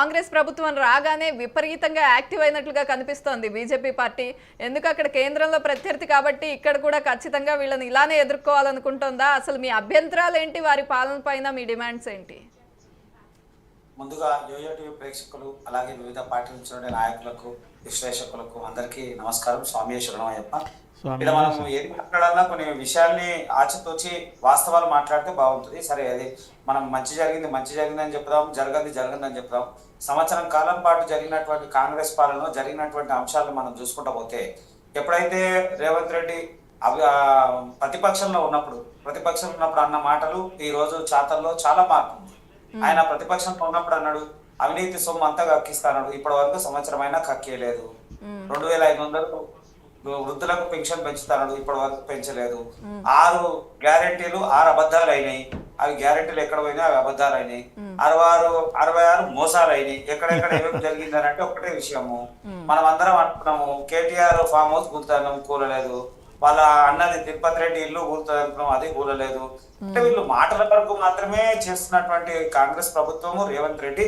కాంగ్రెస్ ప్రభుత్వం రాగానే విపరీతంగా యాక్టివ్ అయినట్లుగా కనిపిస్తోంది బీజేపీ పార్టీ. ఎందుకు అక్కడ కేంద్రంలో ప్రత్యర్థి కాబట్టి ఇక్కడ కూడా ఖచ్చితంగా వీళ్ళని ఇలానే ఎదుర్కోవాలనుకుంటోందా? అసలు మీ అభ్యంతరాలు ఏంటి? వారి పాలన పైన మీ డిమాండ్స్ ఏంటి? ముందుగా యోయో టీవీ ప్రేక్షకులు అలాగే వివిధ పార్టీ నుంచి ఉండే నాయకులకు విశ్లేషకులకు అందరికీ నమస్కారం. స్వామి శరణమయ్యప్ప. ఇలా మనం ఏది మాట్లాడాలన్నా కొన్ని విషయాల్ని ఆచితూచి వాస్తవాలు మాట్లాడితే బాగుంటుంది. సరే, అది మనం మంచి జరిగింది అని చెప్దాం, జరగందని చెప్దాం. సంవత్సరం కాలం పాటు జరిగినటువంటి కాంగ్రెస్ పాలనలో జరిగినటువంటి అంశాలను మనం చూసుకుంటూ పోతే, ఎప్పుడైతే రేవంత్ రెడ్డి ప్రతిపక్షంలో ఉన్నప్పుడు అన్న మాటలు ఈ రోజు చాతల్లో చాలా మార్పు. ఆయన ప్రతిపక్షంలో ఉన్నప్పుడు అన్నాడు అవినీతి సొమ్ము అంతా కక్కిస్తాడు. ఇప్పటి వరకు సంవత్సరం అయినా కక్కియలేదు. 2500 వృద్ధులకు పెన్షన్ పెంచుతాడు, ఇప్పటి వరకు పెంచలేదు. 6 గ్యారెంటీలు 6 అబద్ధాలు అయినాయి. అవి గ్యారెంటీలు ఎక్కడ పోయినాయి, అవి అబద్ధాలు అయినాయి. 66 మోసాలు అయినాయి. ఎక్కడెక్కడ ఏమేమి జరిగిందని అంటే ఒకటే విషయము. మనం అందరం అంటున్నాము కేటీఆర్ ఫామ్ హౌస్ కూలుతాను, కూలలేదు. వాళ్ళ అన్నది తిరుపతి రెడ్డి ఇల్లు కూలుతుంది అనుకున్నాం, అది కూలలేదు. అంటే వీళ్ళు మాటల వరకు మాత్రమే చేస్తున్నటువంటి కాంగ్రెస్ ప్రభుత్వము, రేవంత్ రెడ్డి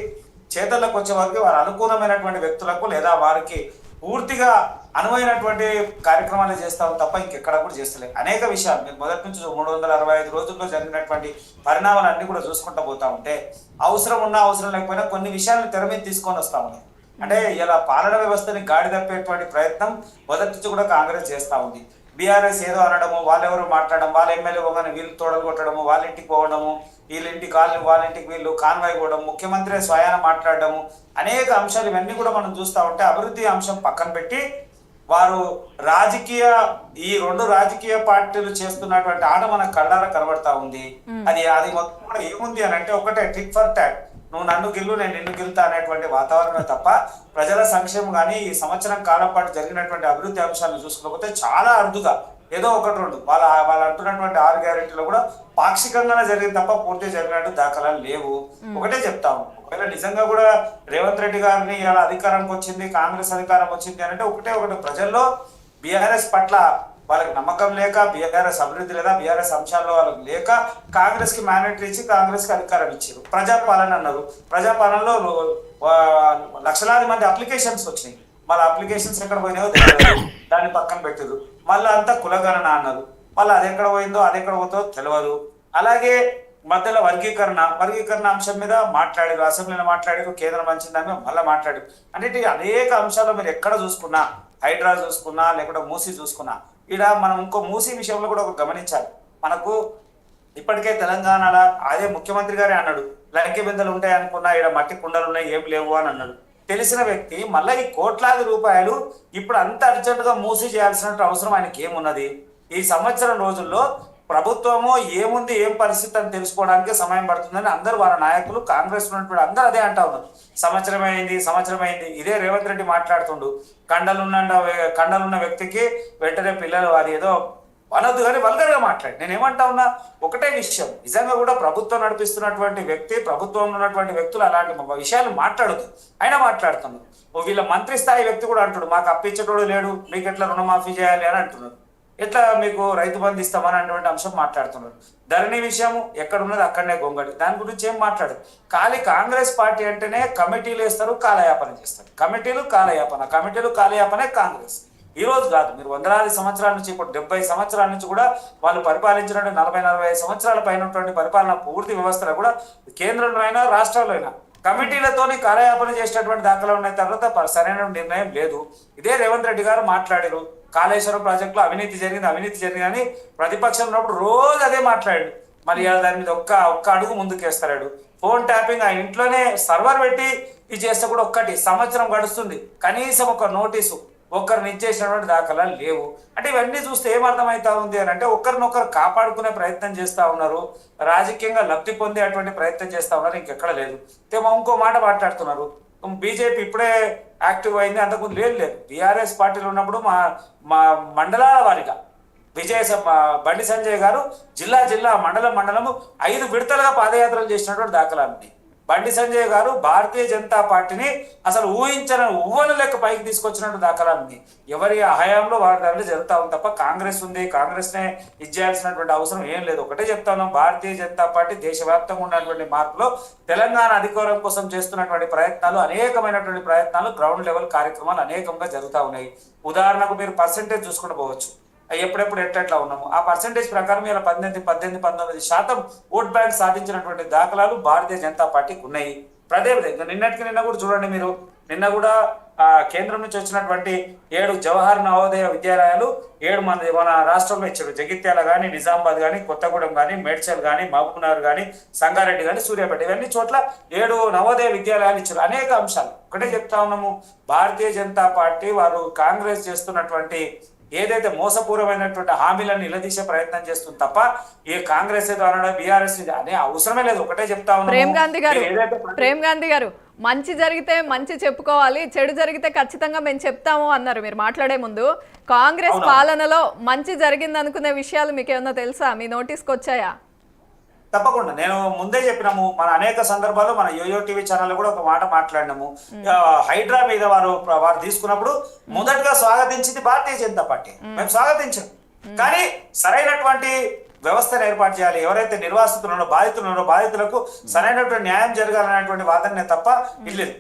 చేతల్లోకి వచ్చే వరకు వారు అనుకూలమైనటువంటి వ్యక్తులకు లేదా వారికి పూర్తిగా అనువైనటువంటి కార్యక్రమాలు చేస్తాం తప్ప ఇంకెక్కడ కూడా చేస్తలేదు. అనేక విషయాలు మీరు మొదటి నుంచి 365 రోజుల్లో జరిగినటువంటి పరిణామాలన్నీ కూడా చూసుకుంటూ పోతా ఉంటే అవసరం ఉన్నా అవసరం లేకపోయినా కొన్ని విషయాలను తెర మీద తీసుకొని వస్తా ఉన్నాయి. అంటే ఇలా పాలన వ్యవస్థని గాడి తప్పేటువంటి ప్రయత్నం మొదటి నుంచి కూడా కాంగ్రెస్ చేస్తూ ఉంది. బీఆర్ఎస్ ఏదో అనడము, వాళ్ళెవరు మాట్లాడడం, వాళ్ళ ఎమ్మెల్యే పోగానే వీళ్ళు తోడలు కొట్టడము, వాళ్ళ ఇంటికి పోవడము, వీళ్ళింటికి వాళ్ళ ఇంటికి వీళ్ళు కాన్వాయ్ పోవడం, ముఖ్యమంత్రి స్వయాన మాట్లాడడము, అనేక అంశాలు ఇవన్నీ కూడా మనం చూస్తూ ఉంటే అభివృద్ధి అంశం పక్కన పెట్టి వారు ఈ 2 రాజకీయ పార్టీలు చేస్తున్నటువంటి ఆట మనకు కళ్ళారా కనబడతా ఉంది. అది మొత్తం కూడా ఏముంది అని అంటే ఒకటే టిక్ ఫర్ టాక్, నువ్వు నన్ను గిల్లు నేను నిన్ను గిల్తా అనేటువంటి వాతావరణం తప్ప ప్రజల సంక్షేమం కానీ ఈ సంవత్సరం కాలం పాటు జరిగినటువంటి అభివృద్ధి అంశాలను చూసుకోకపోతే చాలా అరుదుగా ఏదో 1-2 వాళ్ళు అంటున్నటువంటి 6 గ్యారెంటీలు కూడా పాక్షికంగానే జరిగింది తప్ప పూర్తిగా జరిగినట్టు దాఖలాలు లేవు. ఒకటే చెప్తాము, ఒకవేళ నిజంగా కూడా రేవంత్ రెడ్డి గారిని ఇలా అధికారానికి వచ్చింది, కాంగ్రెస్ అధికారం వచ్చింది అని అంటే ఒకటి ప్రజల్లో బీఆర్ఎస్ పట్ల వాళ్ళకి నమ్మకం లేక, బీఆర్ఎస్ అభివృద్ధి లేదా బీఆర్ఎస్ అంశాల్లో వాళ్ళకి లేక కాంగ్రెస్ కి మ్యాండేటరీ ఇచ్చి కాంగ్రెస్ కి అధికారం ఇచ్చారు. ప్రజాపాలన అన్నారు. ప్రజాపాలనలో లక్షలాది మంది అప్లికేషన్స్ వచ్చినాయి. మళ్ళీ అప్లికేషన్స్ ఎక్కడ పోయినాయో తెలియదు, దాన్ని పక్కన పెట్టారు. మళ్ళీ అంతా కులగణన అన్నారు. మళ్ళీ అది ఎక్కడ పోయిందో అది ఎక్కడ పోతుందో తెలియదు. అలాగే మధ్యలో వర్గీకరణ అంశం మీద మాట్లాడారు, అసెంబ్లీలో మాట్లాడారు, కేంద్రం మంచి దాని మీద మళ్ళీ మాట్లాడారు. అంటే అనేక అంశాలు మీరు ఎక్కడ చూసుకున్నా, హైడ్రా చూసుకున్నా లేకుంటే మూసీ చూసుకున్నా, ఇలా మనం ఇంకో మూసీ విషయంలో కూడా ఒక గమనించాలి. మనకు ఇప్పటికే తెలంగాణలో అదే ముఖ్యమంత్రి గారే అన్నాడు లంకె బిందెలు ఉంటాయి అనుకున్నా, ఇక్కడ మట్టి కుండలు ఉన్నాయి ఏం లేవు అని అన్నాడు. తెలిసిన వ్యక్తి మళ్ళీ ఈ కోట్లాది రూపాయలు ఇప్పుడు అంత అర్జెంటుగా మూసీ చేయాల్సిన అవసరం ఆయనకి ఏమున్నది? ఈ సంవత్సరం రోజుల్లో ప్రభుత్వము ఏముంది, ఏం పరిస్థితి అని తెలుసుకోవడానికి సమయం పడుతుందని అందరూ వాళ్ళ నాయకులు కాంగ్రెస్ ఉన్నటువంటి అందరూ అదే అంటా ఉన్నారు. సంవత్సరం అయింది. ఇదే రేవంత్ రెడ్డి మాట్లాడుతుండు, కండలున్న వ్యక్తికి వెంటనే పిల్లలు అది ఏదో అనొద్దు కానీ వల్గర్గా మాట్లాడి. నేను ఏమంటా ఉన్నా ఒకటే విషయం, నిజంగా కూడా ప్రభుత్వం నడిపిస్తున్నటువంటి వ్యక్తి, ప్రభుత్వంలో ఉన్నటువంటి వ్యక్తులు అలాంటి విషయాలు మాట్లాడదు. అయినా మాట్లాడుతున్నారు. వీళ్ళ మంత్రి స్థాయి వ్యక్తి కూడా అంటుడు మాకు అప్పించేటోడు లేడు, మీకు ఎట్లా రుణమాఫీ చేయాలి అని అంటున్నారు. ఎట్లా మీకు రైతు బంధు ఇస్తామని అటువంటి అంశం మాట్లాడుతున్నారు. ధరణి విషయం ఎక్కడున్నది అక్కడనే గొంగడి, దాని గురించి ఏం మాట్లాడదు. ఖాళీ కాంగ్రెస్ పార్టీ అంటేనే కమిటీలు వేస్తారు, కాలయాపన చేస్తారు. కమిటీలు కాలయాపనే కాంగ్రెస్. ఈ రోజు కాదు, మీరు వందలాది సంవత్సరాల నుంచి, ఇప్పుడు 70 సంవత్సరాల నుంచి కూడా వాళ్ళు పరిపాలించినటువంటి 40-45 సంవత్సరాల పైన పరిపాలన పూర్తి వ్యవస్థలో కూడా కేంద్రంలో అయినా రాష్ట్రాల్లో అయినా కమిటీలతోని కాలయాపన చేసినటువంటి దాఖలు ఉన్న తర్వాత సరైన నిర్ణయం లేదు. ఇదే రేవంత్ రెడ్డి గారు మాట్లాడారు, కాళేశ్వరం ప్రాజెక్టులో అవినీతి జరిగింది అని ప్రతిపక్షం ఉన్నప్పుడు రోజు అదే మాట్లాడాడు. మరి దాని మీద ఒక్క అడుగు ముందుకేస్తాడు. ఫోన్ ట్యాపింగ్ ఆ ఇంట్లోనే సర్వర్ పెట్టి ఇది చేస్తే కూడా సంవత్సరం గడుస్తుంది, కనీసం ఒక నోటీసు ఒక్కరిని ఇచ్చేసినటువంటి దాఖలాలు లేవు. అంటే ఇవన్నీ చూస్తే ఏమర్థమవుతా ఉంది అని అంటే ఒకరినొకరు కాపాడుకునే ప్రయత్నం చేస్తూ ఉన్నారు, రాజకీయంగా లబ్ధి పొందేటువంటి ప్రయత్నం చేస్తూ ఉన్నారు, ఇంకెక్కడ లేదు. ఇంకో మాట మాట్లాడుతున్నారు, బీజేపీ ఇప్పుడే యాక్టివ్ అయింది, అంతకుముందు లేదు. బీఆర్ఎస్ పార్టీలో ఉన్నప్పుడు మా మండలాల వారిగా బండి సంజయ్ గారు జిల్లా మండలము 5 విడతలుగా పాదయాత్రలు చేసినటువంటి దాఖలాలు ఉన్నాయి. బండి సంజయ్ గారు భారతీయ జనతా పార్టీని అసలు ఊహించని ఉవ్వను లెక్క పైకి తీసుకొచ్చినట్టు దాఖలాలు ఉంది. ఎవరి హయాంలో వారి దాంట్లో జరుగుతా ఉంది తప్ప కాంగ్రెస్ ఉంది, కాంగ్రెస్ నే ఇచ్చేయాల్సినటువంటి అవసరం ఏం లేదు. ఒకటే చెప్తా ఉన్నాం, భారతీయ జనతా పార్టీ దేశవ్యాప్తంగా ఉన్నటువంటి మార్పులో తెలంగాణ అధికారం కోసం చేస్తున్నటువంటి ప్రయత్నాలు, అనేకమైనటువంటి ప్రయత్నాలు, గ్రౌండ్ లెవెల్ కార్యక్రమాలు అనేకంగా జరుగుతూ ఉన్నాయి. ఉదాహరణకు మీరు పర్సెంటేజ్ చూసుకుంటూ పోవచ్చు, ఎప్పుడెప్పుడు ఎట్లా ఉన్నాము. ఆ పర్సెంటేజ్ ప్రకారం ఇలా 18-19% ఓట్ బ్యాంక్ సాధించినటువంటి దాఖలాలు భారతీయ జనతా పార్టీకి ఉన్నాయి. అదేవిధంగా నిన్న కూడా చూడండి మీరు, నిన్న కూడా కేంద్రం నుంచి వచ్చినటువంటి 7 జవహర్ నవోదయ విద్యాలయాలు 7 మన రాష్ట్రంలో ఇచ్చారు. జగిత్యాల కానీ, నిజామాబాద్ కానీ, కొత్తగూడెం కానీ, మేడ్చల్ కానీ, మహబూబ్నగర్ కానీ, సంగారెడ్డి కానీ, సూర్యాపేట, ఇవన్నీ చోట్ల 7 నవోదయ విద్యాలయాలు ఇచ్చారు. అనేక అంశాలు ఒకటే చెప్తా ఉన్నాము, భారతీయ జనతా పార్టీ వారు కాంగ్రెస్ చేస్తున్నటువంటి ఏదైతే మోసపూర్వమైనటువంటి హామీలను నిలదీసే ప్రయత్నం చేస్తుంది తప్ప ఏ కాంగ్రెస్ ద్వారా బీఆర్ఎస్ అనే అవసరమే లేదు. ఒకటే చెప్తా ఉన్నాను, ప్రేమ్ గాంధీ గారు మంచి జరిగితే మంచి చెప్పుకోవాలి, చెడు జరిగితే ఖచ్చితంగా మేము చెప్తాము అన్నారు మీరు మాట్లాడే ముందు. కాంగ్రెస్ పాలనలో మంచి జరిగింది అనుకునే విషయాలు మీకు ఏమన్నా తెలుసా, మీ నోటీస్కి వచ్చాయా? తప్పకుండా, నేను ముందే చెప్పినాము, మన అనేక సందర్భాల్లో మన యోయో టీవీ ఛానల్ కూడా ఒక మాట మాట్లాడినాము. హైడ్రా మీద వారు తీసుకున్నప్పుడు మొదటగా స్వాగతించింది భారతీయ జనతా పార్టీ. మేము స్వాగతించాం, కానీ సరైనటువంటి వ్యవస్థను ఏర్పాటు చేయాలి, ఎవరైతే నిర్వాసితులు బాధితులు బాధితులకు సరైనటువంటి న్యాయం జరగాలనేటువంటి వాదనే తప్ప ఇల్లేదు.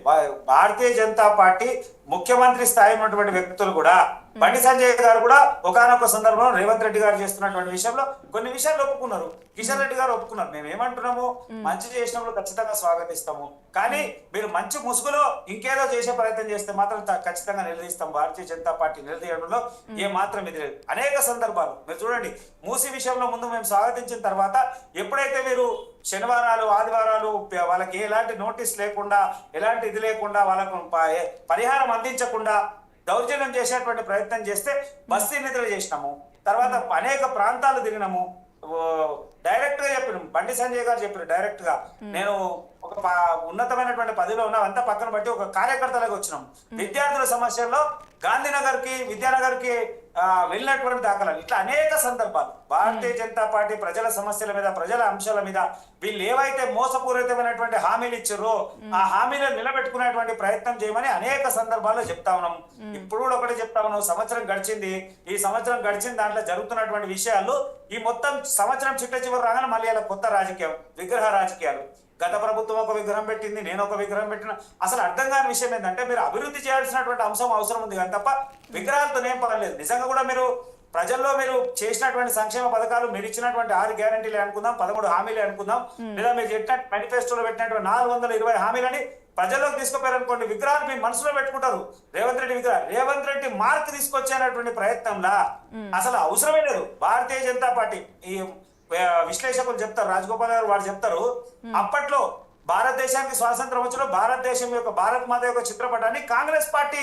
భారతీయ జనతా పార్టీ ముఖ్యమంత్రి స్థాయి ఉన్నటువంటి వ్యక్తులు కూడా, బండి సంజయ్ గారు కూడా ఒకానొక సందర్భంలో రేవంత్ రెడ్డి గారు చేస్తున్నటువంటి విషయంలో కొన్ని విషయాలు ఒప్పుకున్నారు. కిషన్ రెడ్డి గారు ఒప్పుకున్నారు. మేము ఏమంటున్నాము, మంచి చేసినప్పుడు ఖచ్చితంగా స్వాగతిస్తాము, కానీ మీరు మంచి ముసుగులో ఇంకేదో చేసే ప్రయత్నం చేస్తే మాత్రం ఖచ్చితంగా నిలదీస్తాం. భారతీయ జనతా పార్టీ నిలదీయడంలో ఏ మాత్రం ఇది లేదు. అనేక సందర్భాలు మీరు చూడండి, మూసీ విషయంలో ముందు మేము స్వాగతించిన తర్వాత ఎప్పుడైతే మీరు శనివారాలు ఆదివారాలు వాళ్ళకి ఎలాంటి నోటీస్ లేకుండా, ఎలాంటి ఇది లేకుండా, వాళ్ళకు పరిహారం అందించకుండా దౌర్జన్యం చేసేటువంటి ప్రయత్నం చేస్తే బస్తీ నిధులు చేసినాము. తర్వాత అనేక ప్రాంతాలు తిరిగినాము. డైరెక్ట్ గా చెప్పినాం, బండి సంజయ్ గారు చెప్పారు డైరెక్ట్ గా, నేను ఒక ఉన్నతమైనటువంటి పదవిలో ఉన్నా అంతా పక్కన బట్టి ఒక కార్యకర్తలకు వచ్చినాం. విద్యార్థుల సమస్యల్లో గాంధీనగర్ కి, విద్యానగర్ కి వెళ్ళినటువంటి దాఖలాలు, ఇట్లా అనేక సందర్భాలు. భారతీయ జనతా పార్టీ ప్రజల సమస్యల మీద, ప్రజల అంశాల మీద వీళ్ళు ఏవైతే మోసపూరితమైనటువంటి హామీలు ఇచ్చారో ఆ హామీలను నిలబెట్టుకునేటువంటి ప్రయత్నం చేయమని అనేక సందర్భాల్లో చెప్తా ఉన్నాం. ఇప్పుడు కూడా ఒకటే చెప్తా ఉన్నాం, సంవత్సరం గడిచింది, ఈ సంవత్సరం గడిచిన దాంట్లో జరుగుతున్నటువంటి విషయాలు ఈ మొత్తం సంవత్సరం చిట్ట చివరి రాగానే మళ్ళీ అలా కొత్త రాజకీయం, విగ్రహ రాజకీయాలు. గత ప్రభుత్వం ఒక విగ్రహం పెట్టింది, నేను ఒక విగ్రహం పెట్టిన. అసలు అర్థం కాని విషయం ఏంటంటే, మీరు అభివృద్ధి చేయాల్సినటువంటి అంశం అవసరం ఉంది కానీ తప్ప విగ్రహాలతోనేం పర్వాలేదు. నిజంగా కూడా మీరు ప్రజల్లో మీరు చేసినటువంటి సంక్షేమ పథకాలు, మీరు ఇచ్చినటువంటి 6 గ్యారంటీలు అనుకుందాం, 13 హామీలు అనుకుందాం, లేదా మీరు చెప్పిన మేనిఫెస్టోలో పెట్టినటువంటి 420 హామీలని ప్రజల్లోకి తీసుకుపోయారనుకోండి, విగ్రహాలు మీ మనసులో పెట్టుకుంటారు. రేవంత్ రెడ్డి విగ్రహం, రేవంత్ రెడ్డి మార్క్ తీసుకొచ్చేటువంటి ప్రయత్నంలా అసలు అవసరమే లేదు. భారతీయ జనతా పార్టీ ఈ విశ్లేషకులు చెప్తారు, రాజగోపాల్ గారు వారు చెప్తారు, అప్పట్లో భారతదేశానికి స్వాతంత్రం వచ్చిన భారతదేశం యొక్క, భారత్ మాత యొక్క చిత్రపటాన్ని కాంగ్రెస్ పార్టీ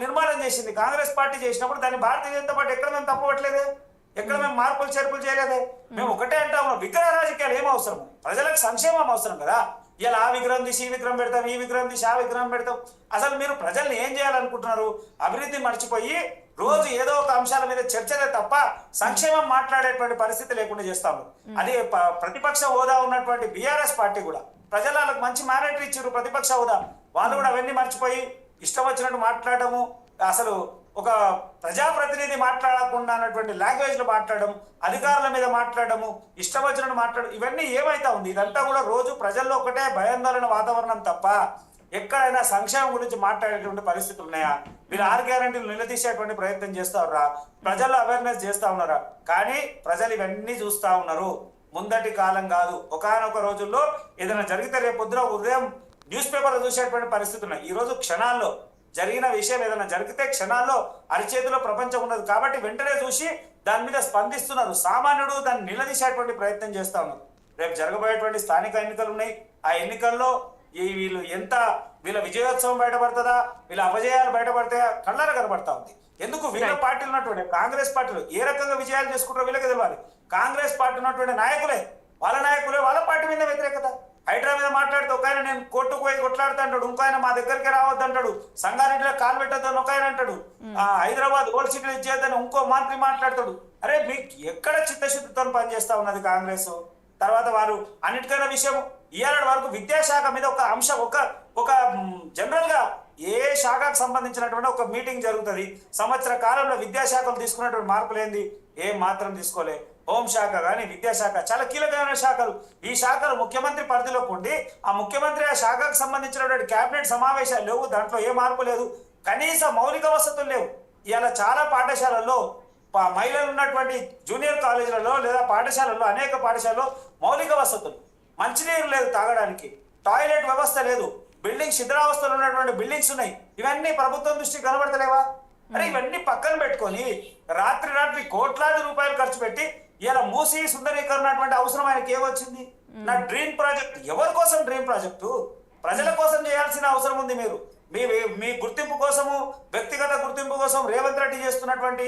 నిర్మాణం చేసింది. కాంగ్రెస్ పార్టీ చేసినప్పుడు దాన్ని భారతీయ జనతా పార్టీ ఎక్కడ మేము తప్పవట్లేదే, ఎక్కడ మేము మార్పులు చేర్పులు చేయలేదే. మేము ఒకటే అంటాము, విగ్రహ రాజకీయాలు ఏం అవసరం, ప్రజలకు సంక్షేమం అవసరం కదా. ఇలా ఆ విగ్రహం తీసి ఈ విగ్రహం పెడతాం, ఈ విగ్రహం తీసి ఆ విగ్రహం పెడతాం. అసలు మీరు ప్రజల్ని ఏం చేయాలనుకుంటున్నారు? అభివృద్ధి మర్చిపోయి రోజు ఏదో ఒక అంశాల మీద చర్చలే తప్ప సంక్షేమం మాట్లాడేటువంటి పరిస్థితి లేకుండా చేస్తాము. అది ప్రతిపక్ష హోదా ఉన్నటువంటి బీఆర్ఎస్ పార్టీ కూడా ప్రజలకు మంచి మ్యాండేటరీ ఇచ్చారు, ప్రతిపక్ష హోదా. వాళ్ళు కూడా అవన్నీ మర్చిపోయి ఇష్టం వచ్చినట్టు మాట్లాడము, అసలు ఒక ప్రజాప్రతినిధి మాట్లాడకుండా అన్నటువంటి లాంగ్వేజ్ లో మాట్లాడడం, అధికారుల మీద మాట్లాడము, ఇష్టం వచ్చినట్టు మాట్లాడడం, ఇవన్నీ ఏమైతా ఉంది? ఇదంతా కూడా రోజు ప్రజల్లో ఒకటే భయాందోళన వాతావరణం తప్ప ఎక్కడైనా సంక్షేమం గురించి మాట్లాడేటువంటి పరిస్థితులు ఉన్నాయా? వీళ్ళు 6 గ్యారెంటీలు నిలదీసేటువంటి ప్రయత్నం చేస్తా ఉన్నారా? ప్రజల్లో అవేర్నెస్ చేస్తా ఉన్నారా? కానీ ప్రజలు ఇవన్నీ చూస్తా ఉన్నారు. ముందటి కాలం కాదు, ఒకానొక రోజుల్లో ఏదైనా జరిగితే రేపొద్దున ఉదయం న్యూస్ పేపర్లు చూసేటువంటి పరిస్థితులు ఉన్నాయి. ఈ రోజు క్షణాల్లో జరిగిన విషయం ఏదైనా జరిగితే క్షణాల్లో అరిచేతిలో ప్రపంచం ఉన్నది కాబట్టి వెంటనే చూసి దాని మీద స్పందిస్తున్నారు. సామాన్యుడు దాన్ని నిలదీసేటువంటి ప్రయత్నం చేస్తా ఉన్నారు. రేపు జరగబోయేటువంటి స్థానిక ఎన్నికలు ఉన్నాయి. ఆ ఎన్నికల్లో వీళ్ళు ఎంత, వీళ్ళ విజయోత్సవం బయటపడుతుందా, వీళ్ళ అపజయాలు బయటపడతాయా కళ్ళారా కనబడతా ఉంది. ఎందుకు? వీళ్ళ పార్టీలు ఉన్నటువంటి కాంగ్రెస్ పార్టీలు ఏ రకంగా విజయాలు చేసుకుంటారో వీళ్ళకి తెలియాలి. కాంగ్రెస్ పార్టీ ఉన్నటువంటి నాయకులే, వాళ్ళ పార్టీ మీద వ్యతిరేకత. హైడ్రా మీద మాట్లాడితే ఒక ఆయన నేను కోర్టుకు పోయి కొట్లాడుతా అంటాడు, ఇంకో ఆయన మా దగ్గరికి రావద్దు అంటాడు, సంగారెడ్డిలో కాలు పెట్టద్దని ఒక ఆయన అంటాడు, హైదరాబాద్ ఓల్డ్ సిటీలో ఇచ్చేద్దని ఇంకో మంత్రి మాట్లాడతాడు. అరే మీకు ఎక్కడ చిత్తశుద్ధితో పనిచేస్తా ఉన్నది కాంగ్రెస్? తర్వాత వారు అన్నిటికైనా విషయం ఇవాళ వరకు విద్యాశాఖ మీద ఒక అంశం ఒక జనరల్ గా ఏ శాఖకు సంబంధించినటువంటి ఒక మీటింగ్ జరుగుతుంది. సంవత్సర కాలంలో విద్యాశాఖలు తీసుకున్నటువంటి మార్పులు ఏంది? ఏం మాత్రం తీసుకోలే. హోంశాఖ కానీ విద్యాశాఖ చాలా కీలకమైన శాఖలు. ఈ శాఖలు ముఖ్యమంత్రి పరిధిలోకి ఉండి ఆ ముఖ్యమంత్రి ఆ శాఖకు సంబంధించినటువంటి కేబినెట్ సమావేశాలు లేవు, దాంట్లో ఏ మార్పు లేదు, కనీస మౌలిక వసతులు లేవు. ఇవాళ చాలా పాఠశాలల్లో మహిళలు ఉన్నటువంటి జూనియర్ కాలేజీలలో లేదా పాఠశాలల్లో అనేక పాఠశాలలో మౌలిక వసతులు, మంచినీరు లేదు తాగడానికి, టాయిలెట్ వ్యవస్థ లేదు, బిల్డింగ్ శిథిలావస్థలో ఉన్నటువంటి బిల్డింగ్స్ ఉన్నాయి. ఇవన్నీ ప్రభుత్వం దృష్టికి కనబడతలేవా? అరే ఇవన్నీ పక్కన పెట్టుకొని రాత్రి కోట్లాది రూపాయలు ఖర్చు పెట్టి ఇలా మూసి సుందరీకరణ అవసరం ఆయనకి ఏమొచ్చింది? నా డ్రీమ్ ప్రాజెక్ట్. ఎవరి కోసం డ్రీమ్ ప్రాజెక్టు? ప్రజల కోసం చేయాల్సిన అవసరం ఉంది. మీరు మీ గుర్తింపు కోసము, వ్యక్తిగత గుర్తింపు కోసం రేవంత్ రెడ్డి చేస్తున్నటువంటి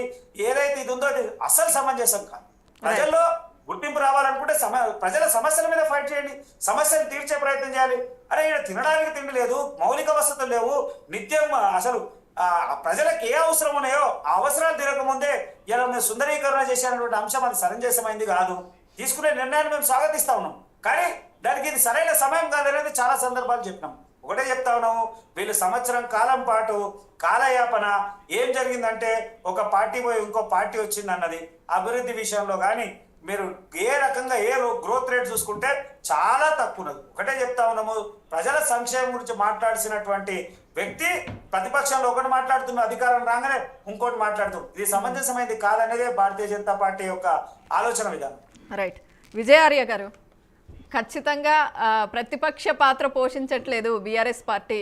ఏదైతే ఇది ఉందో అది అస్సలు సమంజసం కాదు. ప్రజల్లో గుర్తింపు రావాలనుకుంటే ప్రజల సమస్యల మీద ఫైట్ చేయండి, సమస్యను తీర్చే ప్రయత్నం చేయాలి. అరే ఇక్కడ తినడానికి తిండి లేదు, మౌలిక వసతులు లేవు, నిత్యం అసలు ప్రజలకు ఏ అవసరం ఉన్నాయో ఆ అవసరాలు తీరకముందే ఇలా మేము సుందరీకరణ చేసేటువంటి అంశం అది సరంజసమైంది కాదు. తీసుకునే నిర్ణయాన్ని మేము స్వాగతిస్తా ఉన్నాం, కానీ దానికి ఇది సరైన సమయం కాదనేది చాలా సందర్భాలు చెప్పినాం. ఒకటే చెప్తా ఉన్నాము, వీళ్ళు సంవత్సరం కాలం పాటు కాలయాపన. ఏం జరిగిందంటే ఒక పార్టీ పోయి ఇంకో పార్టీ వచ్చింది అన్నది. అభివృద్ధి విషయంలో కానీ మీరు ఏ రకంగా ఏ గ్రోత్ రేట్ చూసుకుంటే చాలా తక్కువ ఉన్నది. ఒకటే చెప్తా ఉన్నాము, ప్రజల సంక్షేమం గురించి మాట్లాడాల్సినటువంటి వ్యక్తి ప్రతిపక్షంలో ఒకటి మాట్లాడుతున్న, అధికారం రాగానే ఇంకోటి మాట్లాడుతుంది. ఇది సమంజసమైంది కాదనేదే భారతీయ జనతా పార్టీ యొక్క ఆలోచన విధానం. రైట్. విజయార్య గారు, ఖచ్చితంగా ప్రతిపక్ష పాత్ర పోషించట్లేదు బీఆర్ఎస్ పార్టీ